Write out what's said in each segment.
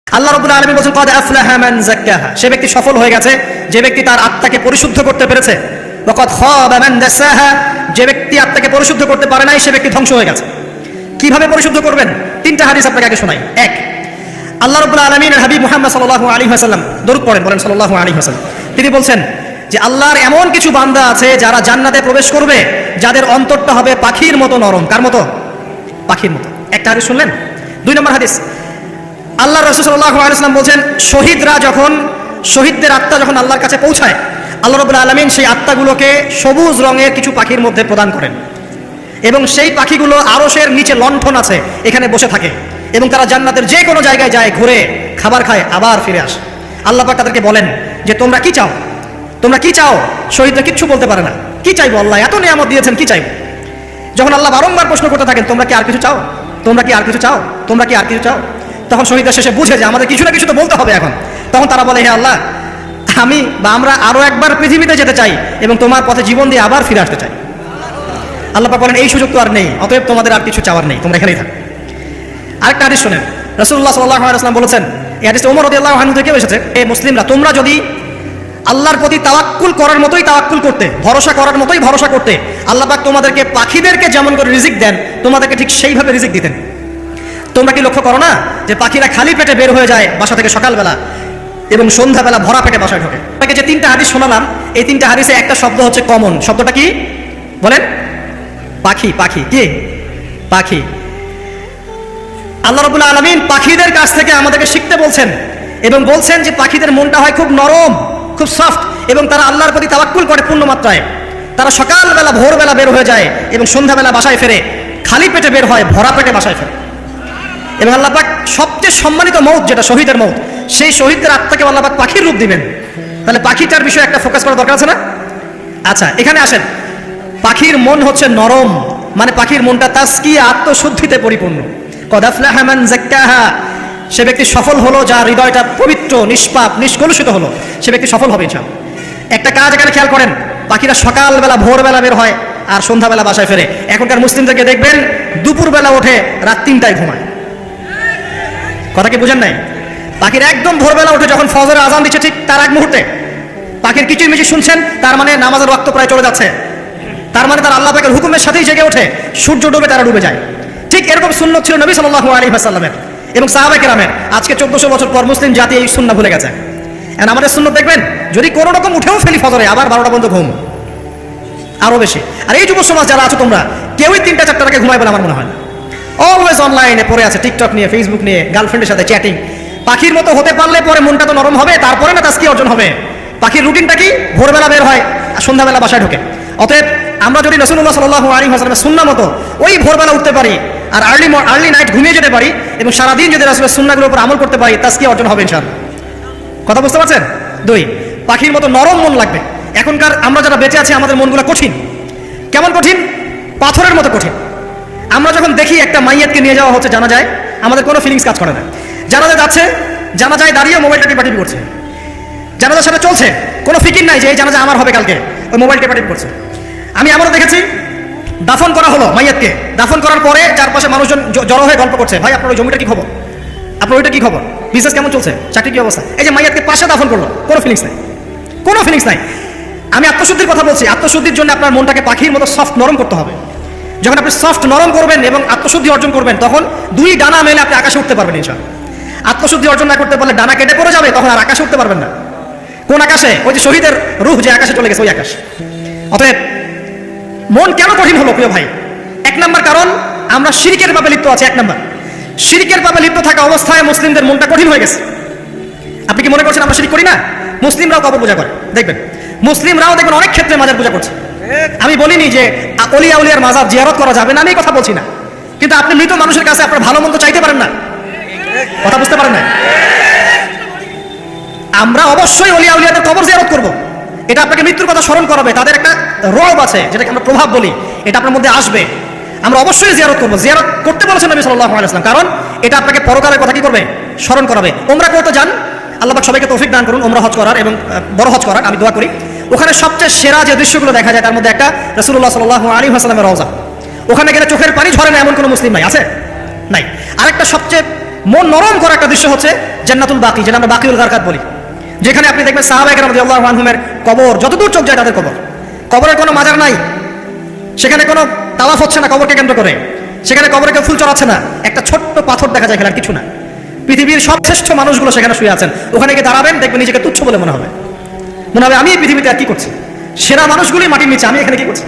আল্লাহ রাব্বুল আলামিন বলেন ক্বাদ আফলাহা মান যাক্কাহা, সে ব্যক্তি সফল হয়ে গেছে যে ব্যক্তি তার আত্মাকে পরিশুদ্ধ করতে পেরেছে। ওয়া ক্বাদ খাবা মান দাসাহা, যে ব্যক্তি আত্মাকে পরিশুদ্ধ করতে পারে নাই সে ব্যক্তি ধ্বংস হয়ে গেছে। কিভাবে পরিশুদ্ধ করবেন? তিনটা হাদিস আপনাকে আগে শোনাই। এক, আল্লাহ রাব্বুল আলামিনের হাবিব মুহাম্মদ সাল্লাল্লাহু আলাইহি ওয়াসাল্লাম, দরুদ পড়েন, বলেন সাল্লাল্লাহু আলাইহি ওয়াসাল্লাম। তিনি বলছেন যে আল্লাহর এমন কিছু বান্দা আছে যারা জান্নাতে প্রবেশ করবে যাদের অন্তরটা হবে পাখির মতো নরম। কার মতো? পাখির মতো। একটা হাদিস শুনলেন। দুই নম্বর হাদিস, আল্লাহ রাসূল সাল্লাল্লাহু আলাইহি ওয়াসাল্লাম বলেন শহীদদের আত্মা যখন আল্লাহর কাছে পৌঁছায়, আল্লাহ রাব্বুল আলামিন সেই আত্মাগুলোকে সবুজ রঙের কিছু পাখির মধ্যে প্রদান করেন এবং সেই পাখিগুলো আরশের নিচে লণ্ঠন আছে এখানে বসে থাকে এবং তারা জান্নাতের যে কোনো জায়গায় যায়, ঘুরে খাবার খায়, আবার ফিরে আসে। আল্লাহ পাক তাদেরকে বলেন যে তোমরা কি চাও, তোমরা কি চাও? শহীদরা কিচ্ছু বলতে পারে না। কি চাইবো? আল্লাহ এত নিয়ামত দিয়েছেন, কি চাইবো? যখন আল্লাহ বারংবার প্রশ্ন করতে থাকেন তোমরা কি আর কিছু চাও, তোমরা কি আর কিছু চাও, তোমরা কি আর কিছু চাও, তখন শহীদরা শেষে বুঝে যে আমাদের কিছু না কিছু তো বলতে হবে এখন। তখন তারা বলে, হে আল্লাহ, আমরা আরো একবার পৃথিবীতে যেতে চাই এবং তোমার পথে জীবন দিয়ে আবার ফিরে আসতে চাই। আল্লাহ পাক বলেন এই সুযোগ তো আর নেই, অতএব তোমাদের আর কিছু চাওয়ার নেই, তোমরা এখানেই থাকো। আরেকটা হাদিস শুনেন, রাসূলুল্লাহ সাল্লাল্লাহু আলাইহি ওয়াসাল্লাম বলেছেন, এই হাদিসটা ওমর রাদিয়াল্লাহু আনহু থেকে এসেছে, এ মুসলিমরা, তোমরা যদি আল্লাহর প্রতি তাওয়াক্কুল করার মতোই তাওয়াক্কুল করতে, ভরসা করার মতোই ভরসা করতে, আল্লাহ পাক তোমাদেরকে পাখিদেরকে যেমন করে রিজিক দেন তোমাদেরকে ঠিক সেইভাবে রিজিক দিতেন। তোমরা কি লক্ষ্য করো না যে পাখিরা খালি পেটে বের হয়ে যায় বাসা থেকে সকালবেলা এবং সন্ধ্যাবেলা ভরা পেটে বাসায় ঢোকে? আপনাকে যে তিনটা হাদিস শোনালাম, এই তিনটা হাদিসে একটা শব্দ হচ্ছে কমন। শব্দটা কি বলেন? পাখি। পাখি কি? পাখি। আল্লাহ রাব্বুল আলামিন পাখিদের কাছ থেকে আমাদেরকে শিখতে বলছেন এবং বলছেন যে পাখিদের মনটা হয় খুব নরম, খুব সফট এবং তারা আল্লাহর প্রতি তাওয়াক্কুল করে পূর্ণ মাত্রায়। তারা সকালবেলা ভোরবেলা বের হয়ে যায় এবং সন্ধ্যাবেলা বাসায় ফেরে, খালি পেটে বের হয়, ভরা পেটে বাসায় ফেরে। এবং আল্লাহ পাক সবচেয়ে সম্মানিত মৌত যেটা শহীদের মৌত, সেই শহীদদের আত্মাকে আল্লাহ পাক পাখির রূপ দিবেন। তাহলে পাখিটার বিষয়ে একটা ফোকাস করা দরকার আছে না? আচ্ছা, এখানে আসেন। পাখির মন হচ্ছে নরম, মানে পাখির মনটা তাজকিয়া, আত্মশুদ্ধিতে পরিপূর্ণ। ক্বাদ আফলাহা মান যাক্কাহা, সে ব্যক্তি সফল হলো যার হৃদয়টা পবিত্র, নিষ্পাপ, নিষ্কলুষিত হলো, সে ব্যক্তি সফল হবে ইনশাআল্লাহ। একটা কাজ এখানে খেয়াল করেন, পাখিরা সকালবেলা ভোরবেলা বের হয় আর সন্ধ্যাবেলা বাসায় ফেরে। এখনকার মুসলিমদেরকে দেখবেন দুপুরবেলা ওঠে, রাত 3টায় ঘুমায়। কথা কি বুঝেন নাই? পাখিরা একদম ভোরবেলা উঠে যখন ফজরের আজান দিচ্ছে ঠিক তার এক মুহূর্তে পাখির কিচিরমিচির শুনছেন, তার মানে নামাজের ওয়াক্ত প্রায় চলে যাচ্ছে, তার মানে তার আল্লাহ পাকের হুকুমের সাথেই জেগে ওঠে। সূর্য ডুবে তারা ডুবে যায়। ঠিক এরকম সুন্নত ছিল নবী সাল্লাল্লাহু আলাইহি ওয়াসাল্লামের এবং সাহাবায়ে কেরামের। আজকে 1400 বছর পর মুসলিম জাতি এই সুন্নাহ ভুলে গেছে। এখন আমাদের সুন্নত দেখবেন, যদি কোনো রকম উঠেও ফেলি ফজরে, আবার 12টা পর্যন্ত ঘুম, আরো বেশি। আর এই যুব সমাজ যারা আছো তোমরা কেউই 3টা 4টার আগে ঘুমায় বলে আমার মনে হয় না। অলওয়েজ অনলাইনে পড়ে আছে, টিকটক নিয়ে, ফেসবুক নিয়ে, গার্লফ্রেন্ডের সাথে চ্যাটিং। পাখির মতো হতে পারলে পরে মনটা তো নরম হবে, তারপরে না তাজকিয়া অর্জন হবে। পাখির রুটিনটা কি? ভোরবেলা বের হয় আর সন্ধ্যাবেলা বাসায় ঢোকে। অতএব আমরা যদি রাসূলুল্লাহ সাল্লাল্লাহু আলাইহি ওয়াসাল্লামের সুন্নাহ মতো ওই ভোরবেলা উঠতে পারি আর আর্লি নাইট ঘুমিয়ে যেতে পারি এবং সারাদিন যদি রাসূলের সুন্নাহগুলোর উপর আমল করতে পারি, তাজকিয়া অর্জন হবে ইনশাআল্লাহ। কথা বুঝতে পারছেন? 2, পাখির মতো নরম মন লাগবে। এখনকার আমরা যারা বেঁচে আছি আমাদের মনগুলো কঠিন। কেমন কঠিন? পাথরের মতো কঠিন। আমরা যখন দেখি একটা মাইয়াতকে নিয়ে যাওয়া হচ্ছে জানাজায়, আমাদের কোনো ফিলিংস কাজ করে না। জানাজা যাচ্ছে, জানাজায় দাঁড়িয়ে মোবাইলটা টিপাটিপি করছে। জানাজার সাথে চলছে, কোনো ফিকির নাই যে এই জানাজা আমার হবে কালকে, ওই মোবাইল টিপাটিপি করছে। আমি এমনও দেখেছি, দাফন করা হলো মাইয়াতকে, দাফন করার পরে চারপাশে মানুষজন জড়ো হয়ে গল্প করছে, ভাই আপনার ওই জমিটা কি খবর, আপনার ওইটা কি খবর, বিজনেস কেমন চলছে, চাকরি কি অবস্থা। এই যে মাইয়াতকে পাশে দাফন করলো, কোনো ফিলিংস নাই, কোনো ফিলিংস নাই। আমি আত্মশুদ্ধির কথা বলছি। আত্মশুদ্ধির জন্য আপনার মনটাকে পাখির মতো সফট নরম করতে হবে। যখন আপনি সফট নরম করবেন এবং আত্মশুদ্ধি অর্জন করবেন, তখন 2 ডানা মেলে আপনি আকাশে উঠতে পারবেন ইনশাআল্লাহ। আত্মশুদ্ধি অর্জন না করতে পারলে ডানা কেটে পড়ে যাবে, তখন আর আকাশে উঠতে পারবেন না। কোন আকাশে? ওই যে শহীদের রূহ যে আকাশে চলে গেছে, ওই আকাশ। অতএব মন কেন কঠিন হলো প্রিয় ভাই? 1 নম্বর কারণ, আমরা শিরকের পাপে লিপ্ত আছি। 1 নম্বর, শিরকের পাপে লিপ্ত থাকা অবস্থায় মুসলিমদের মনটা কঠিন হয়ে গেছে। আপনি কি মনে করছেন আমরা শিরক করি না? মুসলিমরাও কবর পূজা করে, দেখবেন মুসলিমরাও দেখবেন অনেক ক্ষেত্রে মাজার পূজা করছে। আমি বলিনি যে অলিয়া উলিয়ার মাজার জিয়ারত করা যাবে না, আমি এই কথা বলছি না, কিন্তু আপনি মৃত মানুষের কাছে আপনার ভালো মন্দ চাইতে পারেন না। কথা বুঝতে পারেন না? আমরা অবশ্যই অলিয়া উলিয়াদের কবর জিয়ারত করব, এটা আপনাকে মৃত্যুর কথা স্মরণ করাবে। তাদের একটা রব আছে যেটাকে আমরা প্রভাব বলি, এটা আপনার মধ্যে আসবে। আমরা অবশ্যই জিয়ারত করব। জিয়ারত করতে বলেছেন নবী সাল্লাল্লাহু আলাইহি ওয়াসাল্লাম, কারণ এটা আপনাকে পরকালের কথা কি করবে? স্মরণ করাবে। উমরা করতে যান, আল্লাহ পাক সবাইকে তৌফিক দান করুন উমরা হজ করার এবং বড় হজ করার, আমি দোয়া করি। ওখানে সবচেয়ে সেরা যে দৃশ্যগুলো দেখা যায় তার মধ্যে একটা রাসূলুল্লাহ সাল্লাল্লাহু আলাইহি ওয়াসাল্লামের রওজা। ওখানে গেলে চোখের পানি ঝরে না এমন কোনো মুসলিম নাই, আছে? নাই। আরেকটা সবচেয়ে মন নরম করা একটা দৃশ্য হচ্ছে জান্নাতুল বাকি, যেটা আমরা বাকিউল গারকাত বলি, যেখানে আপনি দেখবেন সাহাবায়ে কেরাম রাদিয়াল্লাহু আনহুমের কবর, যতদূর চোখ যায় তাদের কবর, কবরের কোনো মাজার নাই, সেখানে কোনো তাওয়াফ হচ্ছে না কবরকে কেন্দ্র করে, সেখানে কবরে কেউ ফুল চড়াচ্ছে না, একটা ছোট্ট পাথর দেখা যায়, খেলার কিছু না। পৃথিবীর সবশ্রেষ্ঠ মানুষগুলো সেখানে শুয়ে আছেন, ওখানে গিয়ে দাঁড়াবেন, দেখবেন নিজেকে তুচ্ছ বলে মনে হবে আমি এই পৃথিবীতে আর কি করছি, সেরা মানুষগুলি মাটির নিচে, আমি এখানে কি করছি।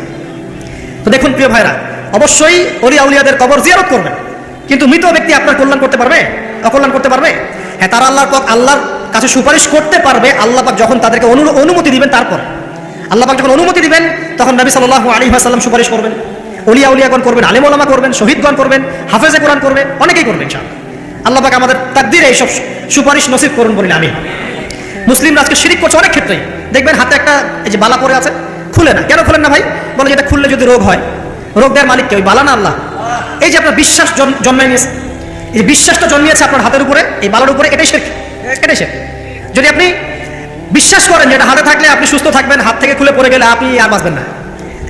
তো দেখুন প্রিয় ভাইরা, অবশ্যই ওলিয়া উলিয়াদের কবর জিয়ারত করবেন, কিন্তু মৃত ব্যক্তি আপনার কল্যাণ করতে পারবে? অকল্যাণ করতে পারবে? হ্যাঁ, তারা আল্লাহর কাছে সুপারিশ করতে পারবে আল্লাহ পাক যখন তাদেরকে অনুমতি দিবেন। তারপর আল্লাহ পাক যখন অনুমতি দিবেন তখন নবী সাল্লাল্লাহু আলাইহি ওয়াসাল্লাম সুপারিশ করবেন, ওলিয়া উলিয়াগণ করবেন, আলেম ওলামা করবেন, শহীদগণ করবেন, হাফেজে কোরআন করবে, অনেকেই করবেন ইনশাআল্লাহ। আল্লাহ পাক আমাদের তাকদীরে এইসব সুপারিশ নসিব করুন বলেন আমিন। মুসলিমরা আজকে শিরিক করছে অনেক ক্ষেত্রেই, দেখবেন হাতে একটা এই যে বালা পরে আছে, খুলে না। কেন খুলেন না ভাই? বলে যেটা খুললে যদি রোগ হয়, রোগ দেওয়ার মালিক কে? ওই বালা না আল্লাহ? এই যে আপনার বিশ্বাস জন্মায় নিয়েছে, এই বিশ্বাসটা জন্মিয়েছে আপনার হাতের উপরে, এই বালার উপরে, এটাই শিরক, এটাই শিরক। যদি আপনি বিশ্বাস করেন যেটা হাতে থাকলে আপনি সুস্থ থাকবেন, হাত থেকে খুলে পড়ে গেলে আপনি আর বাঁচবেন না,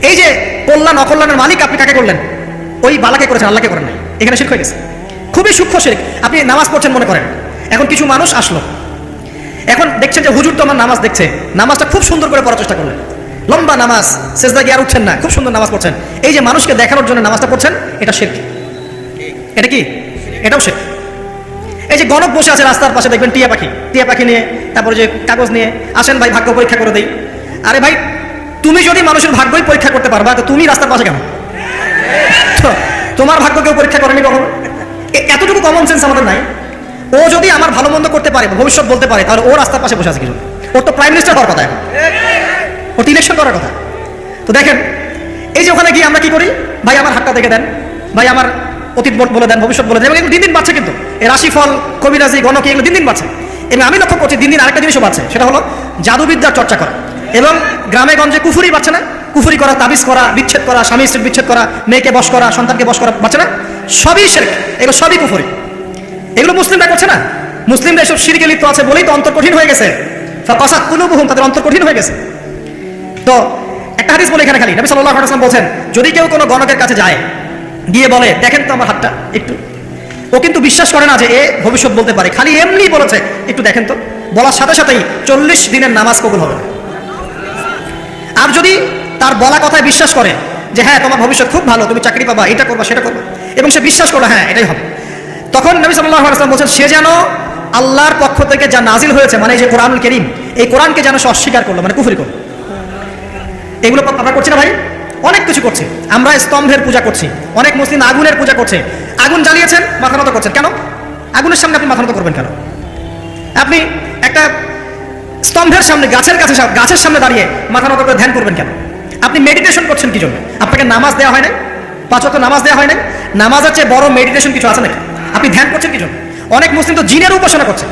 এই যে কল্যাণ অকল্যাণের মালিক আপনি কাকে করলেন? ওই বালাকে করেছেন, আল্লাহকে করেন নাই, এখানে শিরক হয়ে গেছে, খুবই সূক্ষ্ম শিরক। আপনি নামাজ পড়ছেন মনে করেন, এখন কিছু মানুষ আসলো, এখন দেখছেন যে হুজুর তো আমার নামাজ দেখছে, নামাজটা খুব সুন্দর করে পড়ার চেষ্টা করলেন, লম্বা নামাজ, সেজদা গিয়ে আর উঠছেন না, খুব সুন্দর নামাজ পড়ছেন, এই যে মানুষকে দেখানোর জন্য নামাজটা পড়ছেন, এটা শিরক। এটা কি? এটাও শিরক। এই যে গণক বসে আছে রাস্তার পাশে, দেখবেন টিয়া পাখি নিয়ে, তারপরে যে কাগজ নিয়ে, আসেন ভাই ভাগ্য পরীক্ষা করে দেই। আরে ভাই, তুমি যদি মানুষের ভাগ্যই পরীক্ষা করতে পারবা, তো তুমি রাস্তার পাশে কেন? তোমার ভাগ্য কেউ পরীক্ষা করেনি কখনো? এতটুকু কমন সেন্স আমাদের নাই। ও যদি আমার ভালো মন্দ করতে পারে, ভবিষ্যৎ বলতে পারে, তাহলে ও রাস্তার পাশে বসে আছে কিছু? ওর তো প্রাইম মিনিস্টার হওয়ার কথা, এখন ওর তো ইলেকশন করার কথা। তো দেখেন, এই যে ওখানে গিয়ে আমরা কি করি, ভাই আমার হাতটা দেখে দেন, ভাই আমার অতীত বলে দেন, ভবিষ্যৎ বলে দেন, এবং দিন দিন বাড়ছে। কিন্তু এই রাশিফল, কবিরাজি, গণকি, এগুলো দিন দিন বাড়ছে। এবং আমি লক্ষ্য করছি দিন দিন আরেকটা জিনিসও বাড়ছে, সেটা হলো জাদুবিদ্যার চর্চা করা। এবং গ্রামে গঞ্জে কুফুরি বাড়ছে না? কুফুরি করা, তাবিজ করা, বিচ্ছেদ করা, স্বামী স্ত্রী বিচ্ছেদ করা, মেয়েকে বশ করা, সন্তানকে বশ করা বাড়ছে না? সবই শিরক, এগুলো সবই কুফুরি। এগুলো মুসলিমরা করছে না? মুসলিমরা এসব শিরকে লিপ্ত আছে বলেই তো অন্তর কঠিন হয়ে গেছে, ফাকাসাত কুলুবুহুম, তাদের অন্তর কঠিন হয়ে গেছে। তো একটা হাদিস বলে এখানে খালি, নবী সাল্লাল্লাহু আলাইহি ওয়াসাল্লাম বলেন, যদি কেউ কোনো গণকের কাছে যায়, গিয়ে বলে দেখেন তো আমার হাতটা একটু, ও কিন্তু বিশ্বাস করে না যে এ ভবিষ্যৎ বলতে পারে, খালি এমনি বলেছে একটু দেখেন তো, বলার সাথে সাথেই 40 দিনের নামাজ কবুল হবে। আর যদি তার বলা কথায় বিশ্বাস করে যে হ্যাঁ তোমার ভবিষ্যৎ খুব ভালো, তুমি চাকরি পাবা, এটা করবা সেটা করবা, এবং সে বিশ্বাস করলো হ্যাঁ এটাই হবে, তখন নবী সাল্লাল্লাহু আলাইহি ওয়াসাল্লাম বলেন সে যেন আল্লাহর পক্ষ থেকে যা নাজিল হয়েছে, মানে এই যে কোরআনুল কারীম, এই কোরআনকে যেন সে অস্বীকার করলো, মানে কুফরি করলো। এগুলো আমরা করছি না ভাই? অনেক কিছু করছি আমরা। স্তম্ভের পূজা করছি, অনেক মুসলিম আগুনের পূজা করছে। আগুন জ্বালিয়েছেন, মাথা নত করছেন কেন? আগুনের সামনে আপনি মাথা নত করবেন কেন? আপনি একটা স্তম্ভের সামনে, গাছের সামনে দাঁড়িয়ে মাথা নত করে ধ্যান করবেন কেন? আপনি মেডিটেশন করছেন কি জন্য? আপনাকে নামাজ দেওয়া হয় না? 5 ওয়াক্ত নামাজ দেওয়া হয় না? নামাজের চেয়ে বড় মেডিটেশন কিছু আছে নাকি? আপনি ধ্যান করছেন কি জন্য? অনেক মুসলিম তো জিনের উপাসনা করছে,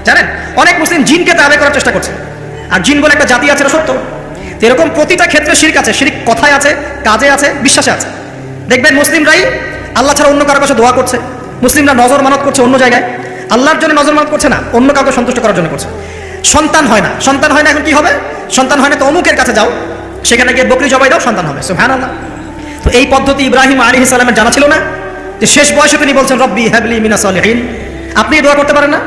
জানেন? অনেক মুসলিম জিনকে তাবে করার চেষ্টা করছে, আর জিন বলে একটা জাতি আছে, এটা সত্য। এরকম প্রতিটা ক্ষেত্রে শিরক আছে। শিরক কথায় আছে, কাজে আছে, বিশ্বাসে আছে। দেখবেন মুসলিমরাই আল্লাহ ছাড়া অন্য কারো কাছে দোয়া করছে, মুসলিমরা নজর মানত করছে অন্য জায়গায়, আল্লাহর জন্য নজর মানত করছে না, অন্য কাউকে সন্তুষ্ট করার জন্য করছে। সন্তান হয় না, এখন কি হবে? সন্তান হয় না তো অমুকের কাছে যাও, সেখানে গিয়ে বকরি জবাই দাও, সন্তান হবে। সুবহানাল্লাহ। তো এই পদ্ধতি ইব্রাহিম আলাইহিস সালামের জানা ছিল না, যে শেষ বয়সে তিনি বলছেন রব্বি হাবলি মিনাস সালিহিন। আপনি দোয়া করতে পারেন না?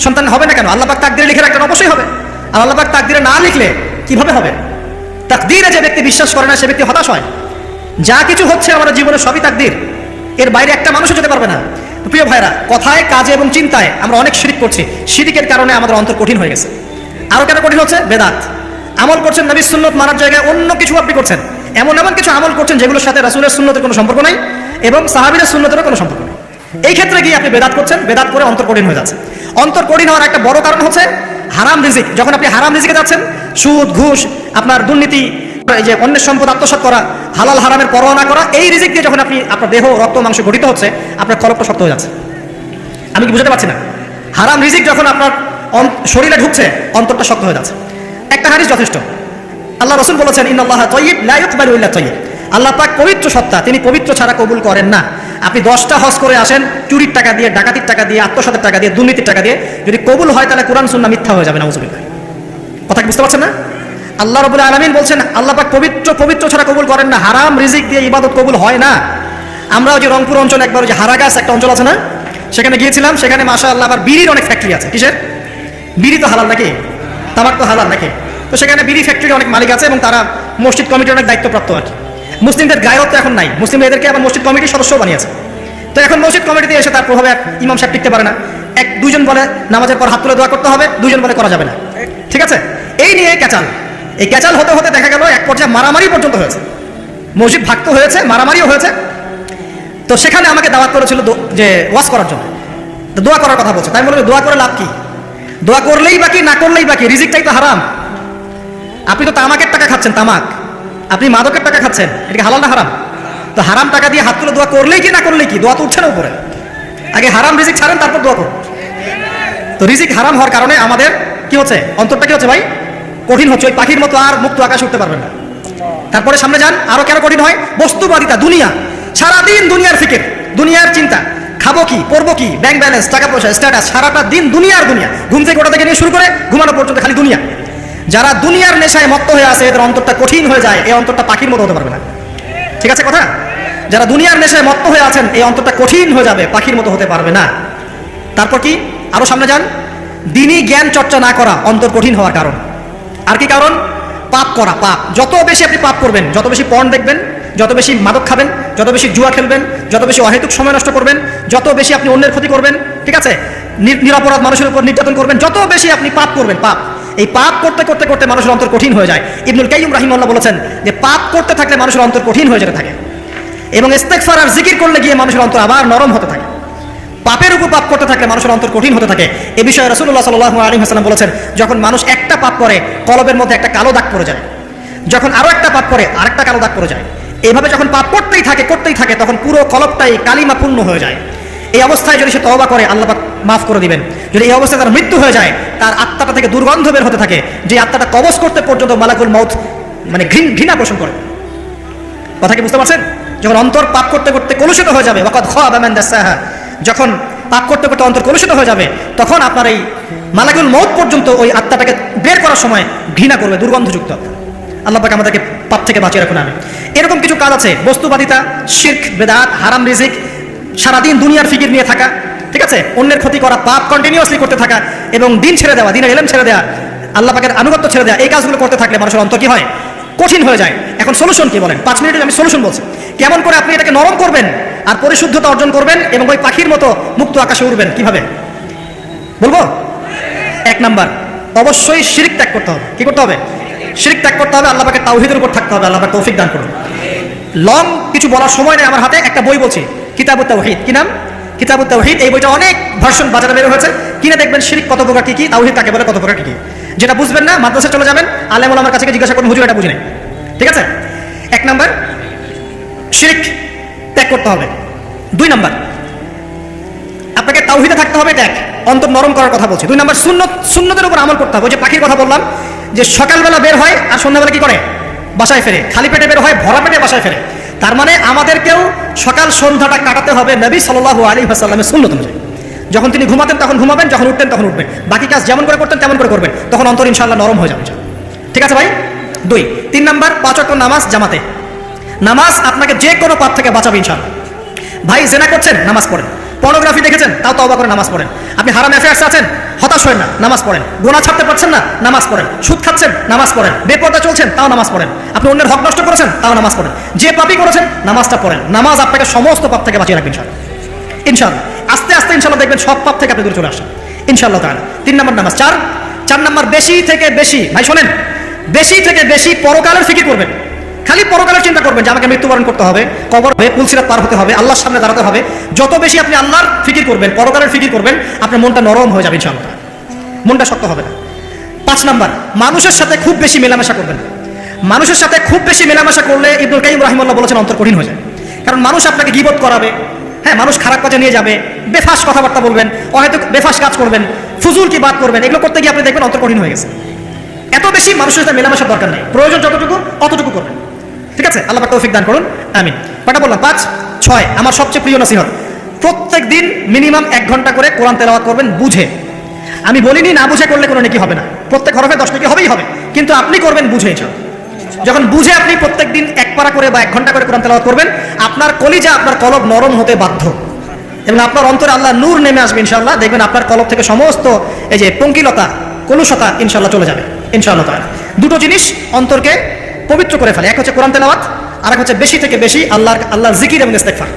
সন্তান হবে না কেন? আল্লাহ পাক তাকদীরে লিখে রাখলেন, অবশ্যই হবে। আর আল্লাহ পাক তাকদীরে না লিখলে কিভাবে হবে? তাকদীরে যে ব্যক্তি বিশ্বাস করে না, সে ব্যক্তি হতাশ হয়। যা কিছু হচ্ছে আমাদের জীবনে সবই তাকদীর, এর বাইরে একটা মানুষও যেতে পারবে না। প্রিয় ভাইরা, কথায়, কাজে এবং চিন্তায় আমরা অনেক শিরক করছি। শিরকের কারণে আমাদের অন্তর কঠিন হয়ে গেছে। আরো কেন কঠিন হচ্ছে? বেদাত আমল করছেন, নবীর সুন্নত মানার জায়গায় অন্য কিছু আপনি করছেন, এমন কিছু আমল করছেন যেগুলোর সাথে রাসূলের সুন্নতের কোনো সম্পর্ক নাই এবং সাহাবীদের সুন্নতেরও কোনো সম্পর্ক নেই। এই ক্ষেত্রে গিয়ে আপনি বেদাত করছেন, বেদাত করে অন্তর কঠিন হয়ে যাচ্ছে। অন্তর কঠিন হওয়ার একটা বড় কারণ হচ্ছে হারাম রিজিক। যখন আপনি হারাম রিজিকে যাচ্ছেন, সুদ, ঘুষ, আপনার দুর্নীতি, এই যে অন্যের সম্পদ আত্মসাৎ করা, হালাল হারামের পরোয়া না করা, এই রিজিক দিয়ে যখন আপনি আপনার দেহ, রক্ত, মাংস গঠিত হচ্ছে, আপনার খলকটা শক্ত হয়ে যাচ্ছে। আমি কি বুঝতে পারছি না? হারাম রিজিক যখন আপনার শরীরে ঢুকছে, অন্তরটা শক্ত হয়ে যাচ্ছে। একটা হাদিস যথেষ্ট। আল্লাহ রাসূল বলেছেন ইন্নাল্লাহা তাইয়্যিব লা ইয়াকবালু ইল্লা তাইয়্যিব। আল্লাহ পাক পবিত্র সত্তা, তিনি পবিত্র ছাড়া কবুল করেন না। আপনি 10টা হজ করে আসেন, চুরির টাকা দিয়ে, ডাকাতির টাকা দিয়ে, আত্মসাতের টাকা দিয়ে, দুর্নীতির টাকা দিয়ে, যদি কবুল হয় তাহলে কোরআন সুন্নাহ মিথ্যা হয়ে যাবে। নাউযুবিল্লাহ। কথা কি বুঝতে পারছেন না? আল্লাহ রাব্বুল আলামিন বলছেন আল্লাহ পাক পবিত্র ছাড়া কবুল করেন না। হারাম রিজিক দিয়ে ইবাদত কবুল হয় না। আমরা ওই যে রংপুর অঞ্চলে একবার ওই যে হারাগাছ একটা অঞ্চল আছে না, সেখানে গিয়েছিলাম, সেখানে মাশাআল্লাহ আবার বিড়ির অনেক ফ্যাক্টরি আছে। কিসের? বিড়ি তো হালাল নাকি, তামাক তো হালাল নাকি, তো সেখানে বিড়ি ফ্যাক্টরির অনেক মালিক আছে এবং তারা মসজিদ কমিটির অনেক দায়িত্বপ্রাপ্ত আর কি। মুসলিমদের গায়েও তো এখন নাই, মুসলিম এদেরকে আবার মসজিদ কমিটির সদস্য বানিয়েছে। তো এখন মসজিদ কমিটিতে এসে তার প্রভাবে এক ইমাম সাহেব টিকতে পারে না, দুজন বলে নামাজের পর হাত তুলে দোয়া করতে হবে, দুজন বলে করা যাবে না। ঠিক আছে, এই নিয়ে ক্যাচাল, এই ক্যাচাল হতে হতে দেখা গেল এক পর্যায়ে মারামারি পর্যন্ত হয়েছে, মসজিদ ভাগ তো হয়েছে, মারামারিও হয়েছে। তো সেখানে আমাকে দাওয়াত করেছিল যে ওয়াজ করার জন্য, তো দোয়া করার কথা বলছে। তাই বলবে দোয়া করে লাভ কি? দোয়া করলেই বাকি, না করলেই বাকি, রিজিকটাই তো হারাম। আপনি তো তামাকের টাকা খাচ্ছেন, তামাক, আপনি মাদকের টাকা খাচ্ছেন, এটা হালাল না হারাম? তো হারাম টাকা দিয়ে হাত তুলে দোয়া করলেই কি না করলেই কি? দোয়া তো উঠছে না উপরে, আগে হারাম রিজিক ছাড়েন তারপর দোয়া করুন। তো রিজিক হারাম হওয়ার কারণে আমাদের কি হচ্ছে, অন্তরটা কি হচ্ছে ভাই, কঠিন হচ্ছে। ওই পাখির মতো আর মুক্ত আকাশে উঠতে পারবেন না। তারপরে সামনে যান, আরো কেন কঠিন হয়, বস্তুবাদিতা, দুনিয়া, সারাদিন দুনিয়ার ফিকির, দুনিয়ার চিন্তা, খাবো কি, পড়বো কি, ব্যাংক ব্যালেন্স, টাকা পয়সা, স্ট্যাটাস, সারাটা দিন দুনিয়ার দুনিয়া, ঘুম থেকে ওঠা থেকে নিয়ে শুরু করে ঘুমানো পর্যন্ত খালি দুনিয়া। যারা দুনিয়ার নেশায় মত্ত হয়ে আছে এদের অন্তরটা কঠিন হয়ে যায়, এই অন্তরটা পাখির মতো হতে পারবে না। ঠিক আছে কথা? যারা দুনিয়ার নেশায় মত্ত হয়ে আছেন এই অন্তরটা কঠিন হয়ে যাবে, পাখির মতো হতে পারবে না। তারপর কি, আরো সামনে যান, দিনই জ্ঞান চর্চা না করা অন্তর কঠিন হওয়ার কারণ। আর কি কারণ? পাপ করা, পাপ। যত বেশি আপনি পাপ করবেন, যত বেশি পর্ন দেখবেন, যত বেশি মাদক খাবেন, যত বেশি জুয়া খেলবেন, যত বেশি অহেতুক সময় নষ্ট করবেন, যত বেশি আপনি অন্যের ক্ষতি করবেন, ঠিক আছে, নিরপরাধ মানুষের উপর নির্যাতন করবেন, যত বেশি আপনি পাপ করবেন, পাপ, এই পাপ করতে করতে করতে মানুষের অন্তর কঠিন হয়ে যায়। ইবনুল কাইয়্যিম রাহিমাহুল্লাহ বলেছেন যে পাপ করতে থাকলে মানুষের অন্তর কঠিন হয়ে যেতে থাকে, এবং ইস্তেগফার আর জিকির করলে গিয়ে মানুষের অন্তর আবার নরম হতে থাকে। পাপের উপর পাপ করতে থাকলে মানুষের অন্তর কঠিন হতে থাকে। এ বিষয়ে রাসূলুল্লাহ সাল্লাল্লাহু আলাইহি ওয়াসাল্লাম বলেছেন, যখন মানুষ একটা পাপ করে কলবের মধ্যে একটা কালো দাগ পড়ে যায়, যখন আরো একটা পাপ করে আরেকটা কালো দাগ পড়ে যায়, এইভাবে যখন পাপ করতেই থাকে তখন পুরো কলবটাই কালিমাপূর্ণ হয়ে যায়। এই অবস্থায় যদি সে তওবা করে আল্লাহ পাক মাফ করে দিবেন। যদি এই অবস্থায় তার মৃত্যু হয়ে যায়, তার আত্মাটা থেকে দুর্গন্ধ বের হতে থাকে, যে আত্মাটা কবজ করতে পর্যন্ত মালাকুল মউত মানে ঘৃণা পোষণ করে। কথা কি বুঝতে পারছেন? যখন অন্তর পাপ করতে করতে কলুষিত হয়ে যাবে, ওয়াকাদ খাবা মান দাসাহা, যখন পাপ করতে করতে অন্তর কলুষিত হয়ে যাবে, তখন আপনার এই মালাকুল মউত পর্যন্ত ওই আত্মাটাকে বের করার সময় ঘৃণা করবে, দুর্গন্ধযুক্ত। আল্লাহ পাক আমাদেরকে পাপ থেকে বাঁচিয়ে রাখুন। আমি এরকম কিছু কাজ আছে, বস্তুবাদিতা, শিরক, বেদাত, হারাম রিজিক, সারাদিন দুনিয়ার ফিকির নিয়ে থাকা, ঠিক আছে, অন্যের ক্ষতি করা, পাপ কন্টিনিউয়াসলি করতে থাকা, এবং দিন ছেড়ে দেওয়া, দিনের ইলম ছেড়ে দেওয়া, আল্লাহ পাকের আনুগত্য ছেড়ে দেওয়া, এই কাজগুলো করতে থাকলে মানুষের অন্তর কি হয়, কঠিন হয়ে যায়। এখন সলিউশন কি বলেন? 5 মিনিটে আমি সলিউশন বলছি, কেমন করে আপনি এটাকে নরম করবেন আর পরিশুদ্ধতা অর্জন করবেন এবং ওই পাখির মতো মুক্ত আকাশে উড়বেন। কিভাবে বলবো? 1 নাম্বার, অবশ্যই শিরক ত্যাগ করতে হবে। কি করতে হবে? শিরক ত্যাগ করতে হবে, আল্লাহ পাকের তাওহীদের উপর থাকতে হবে। আল্লাহ পাক তৌফিক দান করুন। লং কিছু বলার সময় নেই আমার হাতে, একটা বই বলছি, কিতাবুত তাওহীদ। কি নাম? কিতাবুত তাওহীদ। এই বইটা অনেক ভার্সন বাজারে বের হয়েছে, কিনে দেখবেন শিরক কত প্রকার, কি কি, তাওহীদ কাকে বলে, কত প্রকার কি কি। যেটা বুঝবেন না মাদ্রাসায় চলে যাবেন, আলেম ওলামার কাছে জিজ্ঞাসা করুন, হুজুর এটা বুঝি নাই। ঠিক আছে? 1 নাম্বার, শিরক ত্যাগ করতে হবে। 2 নাম্বার, আপনাকে তাওহীদে থাকতে হবে, এটা এক, অন্তর নরম করার কথা বলছি। 2 নাম্বার, সুন্নতের উপর আমল করতে হবে। ওই যে পাখির কথা বললাম, যে সকালবেলা বের হয় আর সন্ধ্যাবেলা কি করে, বাসায় ফেরে, খালি পেটে বের হয়, ভরা পেটে বাসায় ফেরে। তার মানে আমাদেরকেও সকাল সন্ধ্যাটা কাটাতে হবে নবী সাল্লাল্লাহু আলাইহি ওয়াসাল্লামের সুন্নত অনুযায়ী। যখন তিনি ঘুমাতেন তখন ঘুমাবেন, যখন উঠতেন তখন উঠবেন, বাকি কাজ যেমন করে করতেন তেমন করে করবেন, তখন অন্তর ইনশাআল্লাহ নরম হয়ে যাবে। ঠিক আছে ভাই? 2 3 নাম্বার, 5 ওয়াক্ত নামাজ জামাতে। নামাজ আপনাকে যে কোনো পাপ থেকে বাঁচাবে ইনশাআল্লাহ। ভাই জেনা করছেন, নামাজ পড়েন। পর্নোগ্রাফি দেখেছেন, তাও তওবা করে নামাজ পড়েন। আপনি হারাম অ্যাফেয়ার্সে আছেন, হতাশ হন না, নামাজ পড়েন। গুনাহ ছাড়তে পারছেন না, নামাজ পড়েন। সুদ খাচ্ছেন, নামাজ পড়েন। বেপরদা চলছেন, তাও নামাজ পড়েন। আপনি অন্যের হক নষ্ট করেছেন, তাও নামাজ পড়েন। যে পাপই করেছেন, নামাজটা পড়েন। নামাজ আপনাকে সমস্ত পাপ থেকে বাঁচিয়ে রাখবে ইনশাআল্লাহ। ইনশাআল্লাহ আস্তে আস্তে ইনশাআল্লাহ দেখবেন সব পাপ থেকে আপনি দূরে চলে আসেন ইনশাআল্লাহ তাআলা। 3 নাম্বার নামাজ। 4 নাম্বার, বেশি থেকে বেশি, ভাই শোনেন, বেশি থেকে বেশি পরকালের ফিকির করবেন। খালি পরকালের চিন্তা করবেন যে আমাকে মৃত্যুবরণ করতে হবে, কবর হবে, পুলসিরাত পার হতে হবে, আল্লাহর সামনে দাঁড়াতে হবে। যত বেশি আপনি আল্লাহর ফিকির করবেন, পরকালের ফিকির করবেন, আপনার মনটা নরম হয়ে যাবে ইনশাআল্লাহ, মনটা শক্ত হবে না। 5 নাম্বার, মানুষের সাথে খুব বেশি মেলামেশা করবেন। মানুষের সাথে খুব বেশি মেলামেশা করলে ইবনুল কাইয়্যিম রাহিমাহুল্লাহ বলেছেন অন্তর কঠিন হয়ে যায়। কারণ মানুষ আপনাকে গীবত করাবে, হ্যাঁ, মানুষ খারাপ কাজে নিয়ে যাবে, বেফাস কথাবার্তা বলবেন, হয়তো বেফাস কাজ করবেন, ফুজুল কি বাদ করবেন, এগুলো করতে গিয়ে আপনি দেখবেন অন্তর কঠিন হয়ে গেছে। এত বেশি মানুষের সাথে মেলামেশার দরকার নেই, প্রয়োজন যতটুকু অতটুকু করবেন। ঠিক আছে? আল্লাহ পাক তৌফিক দান করুন, আমিন। কটা বললাম? 5 6। আমার সবচেয়ে প্রিয় নসিহত, প্রত্যেক দিন মিনিমাম 1 ঘন্টা করে কোরআন তেলাওয়াত করবেন বুঝে। আমি বলিনি না বুঝে করলে কোনো নেকি হবে না, প্রত্যেক হরফে 10 নেকি হবেই হবে, কিন্তু আপনি করবেন বুঝে। যখন বুঝে আপনি প্রত্যেক দিন 1 পারা করে বা 1 ঘন্টা করে কোরআন তেলাওয়াত করবেন, আপনার কলিজা, আপনার কলব নরম হতে বাধ্য। এবং আপনার অন্তরে আল্লাহ নূর নেমে আসবে ইনশাআল্লাহ। দেখবেন আপনার কলব থেকে সমস্ত এই যে পঙ্কিলতা, কলুষতা ইনশাআল্লাহ চলে যাবে ইনশাআল্লাহ তাআলা। দুটো জিনিস অন্তরকে পবিত্র করে ফেলে, এক হচ্ছে কোরআন তেলাওয়াত, আর এক হচ্ছে বেশি থেকে বেশি আল্লাহর জিকির এবং ইস্তেগফার।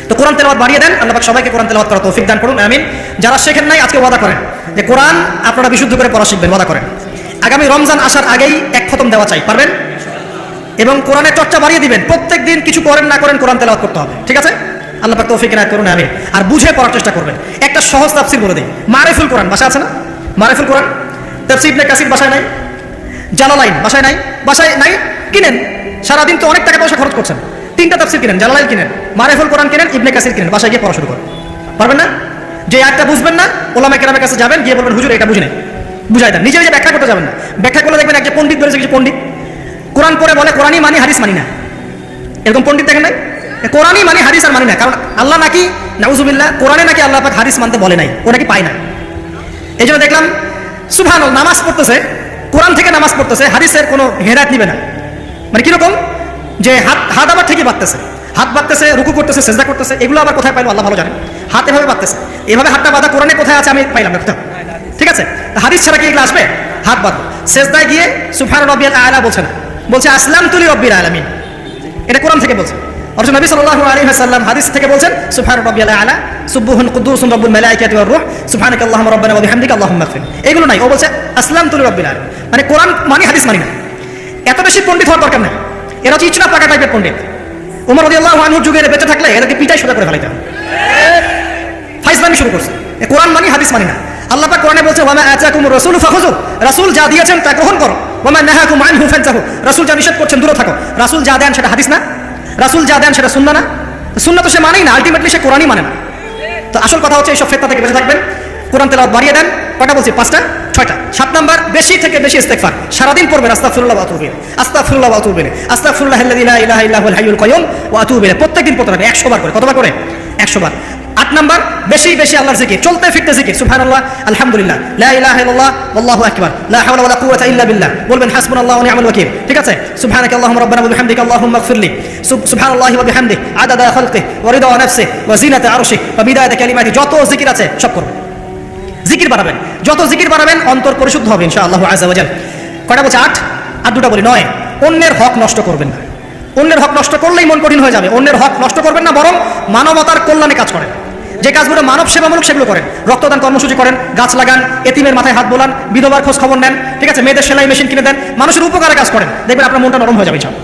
তো কোরআন তেলাওয়াত বাড়িয়ে দেন, আল্লাহ পাক সবাইকে কোরআন তেলাওয়াত করার তৌফিক দান করুন, আমিন। যারা শেখেন নাই আজকে ওয়াদা করেন যে কোরআন আপনারা বিশুদ্ধ করে পড়া শিখবেন, ওয়াদা করেন। আগামী রমজান আসার আগেই এক খতম দেওয়া চাই, পারবেন? এবং কোরআনের চর্চা বাড়িয়ে দিবেন, প্রত্যেক দিন কিছু করেন না করেন কোরআন তেলাওয়াত করতে হবে, ঠিক আছে? আল্লাহ পাক তৌফিক এনায়েত করুন, আমিন। আর বুঝে পড়ার চেষ্টা করবেন। একটা সহজ তাফসীর বলে দিই, মারিফুল কোরআন বাসায় আছে না? মারিফুল কোরআন তাফসীর ইবনে কাসির বাসায় নাই, জালালাইন বাসায় নাই, বাসায় নাই কিনেন। সারাদিন তো অনেক টাকা পয়সা খরচ করছেন, 3টা তাফসীর কিনেন, জালালাইন কিনেন, মারিফুল কোরআন কিনেন, ইবনে কাসির কিনেন, বাসায় গিয়ে পড়া শুরু করেন। পারবেন না? যে একটা বুঝবেন না, ওলামা কেরামের কাছে যাবেন, গিয়ে বলবেন হুজুর এটা বুঝি নাই, বুঝাই দেন। নিজে নিজে ব্যাখ্যা করতে যাবেন না, ব্যাখ্যা করলে দেখবেন একটা পণ্ডিত বলেছে, কিছু পণ্ডিত কোরআন পড়ে বলে কোরআনই মানি হাদিস মানি না, এরকম পণ্ডিত দেখেন নাই? কোরআনই মানি হাদিস আর মানি না, কারণ আল্লাহ নাকি নাউজুবিল্লাহ কোরআনে নাকি আল্লাহ পাক হাদিস মানতে বলে নাই, ও নাকি পায় না। এই জন্য দেখলাম সুবহানাল্লাহ নামাজ পড়তেছে, কোরআন থেকে নামাজ পড়তেছে, হাদিসের কোনো হেদায়েত নিবে না। মানে কিরকম যে হাত আবার ঠিকই বাঁধতেছে, হাত বাঁধতেছে, রুকু করতেছে, সেজদা করতেছে, এগুলো আবার কোথায় পাইলো আল্লাহ ভালো জানেন। হাত এভাবে বাঁধতেছে, এভাবে হাতটা বাঁধা কোরআনে কোথায় আছে আমি পাইলাম না, ঠিক আছে? হাদিস ছাড়া কি এগুলো আসবে? হাত বাঁধো, সেজদায় গিয়ে সুবহান রাব্বিয়াল আ'লা বলছে না, বলছে আসলামতু লিরাব্বিল আলামিন, এটা কোরআন থেকে বলছে। অথচ নবী সাল্লাল্লাহু আলাইহি ওয়াসাল্লাম হাদিস থেকে বলছেন সুবহান রাব্বিয়াল আ'লা, সুবহুন কুদ্দুসুন রাব্বুল মালাইকাতি ওয়ার রূহ, সুবহানাকাল্লাহুম্মা রাব্বানা ওয়া বিহামদিকা আল্লাহুম্মা ইগফির। এগুলো নাই, ও বলছে আসলামতু লিরাব্বিল আলামিন, মানে কোরআন মানি হাদিস মানি না। এত বেশি পণ্ডিত হওয়ার দরকার নাই, এরা হচ্ছে ইচনা পাকা টাইপের পণ্ডিত। ওমর রাদিয়াল্লাহু আনহু যুগে বেঁচে থাকলে এদেরকে পিটাই সোজা করে ফেলাইতে হবে। ফাইজলামি শুরু করছে, কোরআন মানি হাদিস মানি না। আল্লাহ পাক কোরআনে বলছে ওয়া মা আতাকুমুর রাসূলু ফাখুযু, রাসূল যা দিয়েছেন তা গ্রহণ করো, ওয়া মা নাহাকুম আনহু ফানতাহু, রাসূল যা নিষেধ করছেন দূরে থাকো। রাসূল যা দেন সেটা হাদিস না, রাসূল যা দেন সেটা সুন্নাহ না, সুন্নাহ তো সে মানেই না, আলটিমেটলি সে কোরআনই মানে না। তো আসল কথা হচ্ছে এইসব ফিতনা থেকে বেঁচে থাকবেন, কোরআন তেলাওয়াত বাড়িয়ে দেন। কয়টা বলছি? 5টা 6টা। 7 নাম্বার বেশি থেকে বেশি ইস্তেগফার, সারাদিন পড়বেন আস্তাগফিরুল্লাহ ওয়া আতুবু ইলাইহি, আস্তাগফিরুল্লাহ ওয়া আতুবু ইলাইহি, আস্তাগফিরুল্লাহাল্লাযী লা ইলাহা ইল্লা হুয়াল হাইয়ুল কাইয়্যুম ওয়া আতুবু ইলাইহি। প্রত্যেকদিন পড়তে হবে 100 বার করে। কতবার করে? 100 বার। 8 নাম্বার বেশি বেশি আল্লাহর জিকির, চলতে ফিরতে জিকির, সুবহানাল্লাহ, আলহামদুলিল্লাহ, লা ইলাহা ইল্লাল্লাহ, আল্লাহু আকবার, লা হাওলা ওয়ালা কুওয়াতা ইল্লা বিল্লাহ, বলবেন হাসবুনাল্লাহু ওয়া নি'মাল ওয়াকিল, ঠিক আছে? সুবহানাকাল্লাহুম্মা রাব্বানা ওয়া বিহামদিকা আল্লাহুম্মা ইগফিরলি, সুবহানাল্লাহি ওয়া বিহামদিহি আদাদা খালকিহি ওয়া রিদা নাফসিহি ওয়া জিনাতা আরশিহি ওয়া মিদাদা কালিমাতিহি। যত জিকির আছে সব করবেন, জিকির বাড়াবেন, যত জিকির বাড়াবেন অন্তর পরিশুদ্ধ হবে ইনশাআল্লাহু আযজা ওয়া জাল। কয়টা বলছে? 8। আর 2টা বলি 9। অন্যের হক নষ্ট করবেন না, অন্যের হক নষ্ট করলেই মন কঠিন হয়ে যাবে। অন্যের হক নষ্ট করবেন না, বরং মানবতার কল্যাণে কাজ করেন। যে কাজগুলো মানব সেবামূলক সেগুলো করেন, রক্তদান কর্মসূচি করেন, গাছ লাগান, এতিমের মাথায় হাত বোলান, বিধবার খোঁজ খবর নেন, ঠিক আছে? মেয়েদের সেলাই মেশিন কিনে দেন, মানুষের উপকারে কাজ করেন, দেখবেন আপনার মনটা নরম হয়ে যাবে ইনশাআল্লাহ।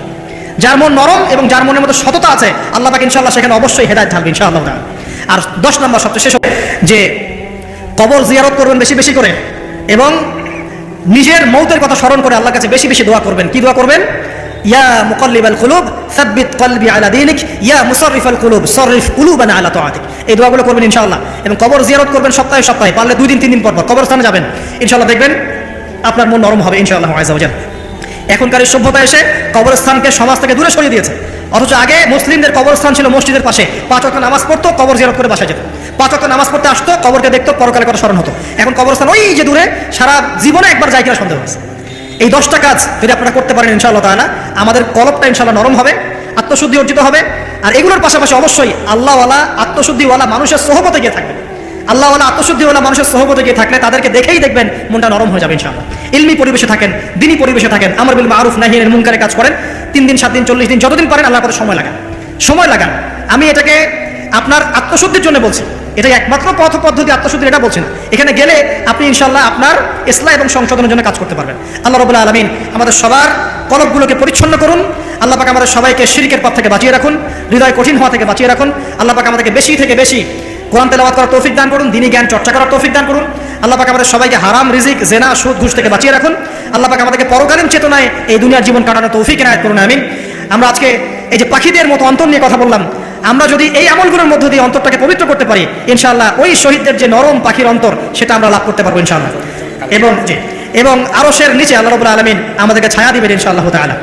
যার মন নরম এবং যার মনের মধ্যে সততা আছে আল্লাহ পাক ইনশাআল্লাহ সেখানে অবশ্যই হেদায়েত ঢালবে ইনশাআল্লাহ। আর 10 নম্বর সবচেয়ে শেষ যে কবর জিয়ারত করবেন বেশি বেশি করে, এবং নিজের মৌতের কথা স্মরণ করে আল্লাহর কাছে বেশি বেশি দোয়া করবেন। কি দোয়া করবেন? ইয়া মুকাল্লিবাল কুলুব সাব্বিত কলবি আলা দীনিক, ইয়া মুসাররিফাল কুলুব সররিফ কুলুবানা আলা তাআতিক। এই দোয়াগুলো করবেন ইনশাআল্লাহ। এবং কবর জিয়ারত করবেন সপ্তাহে সপ্তাহে, পারলে 2 দিন 3 দিন পর পর কবরস্থানে যাবেন, ইনশাআল্লাহ দেখবেন আপনার মন নরম হবে ইনশাআল্লাহ আযজা ওয়া জাল। এখনকার এই সভ্যতা এসে কবরস্থানকে সমাজ থেকে দূরে সরিয়ে দিয়েছে। অথচ আগে মুসলিমদের কবরস্থান ছিল মসজিদের পাশে, 5 ওয়াক্ত নামাজ পড়তো, কবর জিয়ারত করে বাসায় যেত, 5 ওয়াক্ত নামাজ পড়তে আসতো, কবরকে দেখতো, পরকালে কথা স্মরণ হতো। এখন কবরস্থান ওই যে দূরে, সারা জীবনে একবার যায় কিনা সন্দেহ আছে। এই 10টা কাজ যদি আপনারা করতে পারেন ইনশাআল্লাহ তাআলা, আমাদের কলবটা ইনশাআল্লাহ নরম হবে, আত্মশুদ্ধি অর্জিত হবে। আর এগুলোর পাশাপাশি অবশ্যই আল্লাহওয়ালা আত্মশুদ্ধিওয়ালা মানুষের সোহবতে গিয়ে থাকবেন। আল্লাহওয়ালা আত্মশুদ্ধিওয়ালা মানুষের সোহবতে গিয়ে থাকলে তাদেরকে দেখেই দেখবেন মনটা নরম হয়ে যাবে ইনশাআল্লাহ। ইলমি পরিবেশে থাকেন, দ্বীনি পরিবেশে থাকেন, আমর বিল মারুফ নাহি আনিল মুনকারের কাজ করেন, 3 দিন 7 দিন 40 দিন যতদিন পারেন আল্লাহর কথা সময় লাগান, সময় লাগান। আমি এটাকে আপনার আত্মশুদ্ধির জন্য বলছি, এটাই একমাত্র পথ পদ্ধতি আত্মশুদ্ধির, এটা বলছি না। এখানে গেলে আপনি ইনশাআল্লাহ আপনার ইসলাহ এবং সংশোধনের জন্য কাজ করতে পারবেন। আল্লাহ রাব্বুল আলামিন আমাদের সবার কলবগুলোকে পরিচ্ছন্ন করুন। আল্লাহ পাক আমাদের সবাইকে শিরকের পথ থেকে বাঁচিয়ে রাখুন, হৃদয় কঠিন হওয়া থেকে বাঁচিয়ে রাখুন। আল্লাহ পাক আমাদেরকে বেশি থেকে বেশি কোরআন তেলাওয়াত করার তৌফিক দান করুন, দ্বীনি জ্ঞান চর্চা করার তৌফিক দান করুন। আল্লাহ পাক আমাদের সবাইকে হারাম রিজিক, জেনা, সুদ, ঘুষ থেকে বাঁচিয়ে রাখুন। আল্লাহ পাক আমাদেরকে পরকালীন চেতনায় এই দুনিয়ার জীবন কাটানোর তৌফিক ইনায়াত করুন, আমিন। আমরা আজকে এই যে পাখিদের মতো অন্তর নিয়ে কথা বললাম, আমরা যদি এই আমলগুলোর মধ্য দিয়ে অন্তরটাকে পবিত্র করতে পারি ইনশাআল্লাহ, ওই শহীদদের যে নরম পাখির অন্তর সেটা আমরা লাভ করতে পারবো ইনশাআল্লাহ। এবং আরশের নিচে আল্লাহ রাব্বুল আলামিন আমাদেরকে ছায়া দিবেন ইনশাআল্লাহ তাআলা।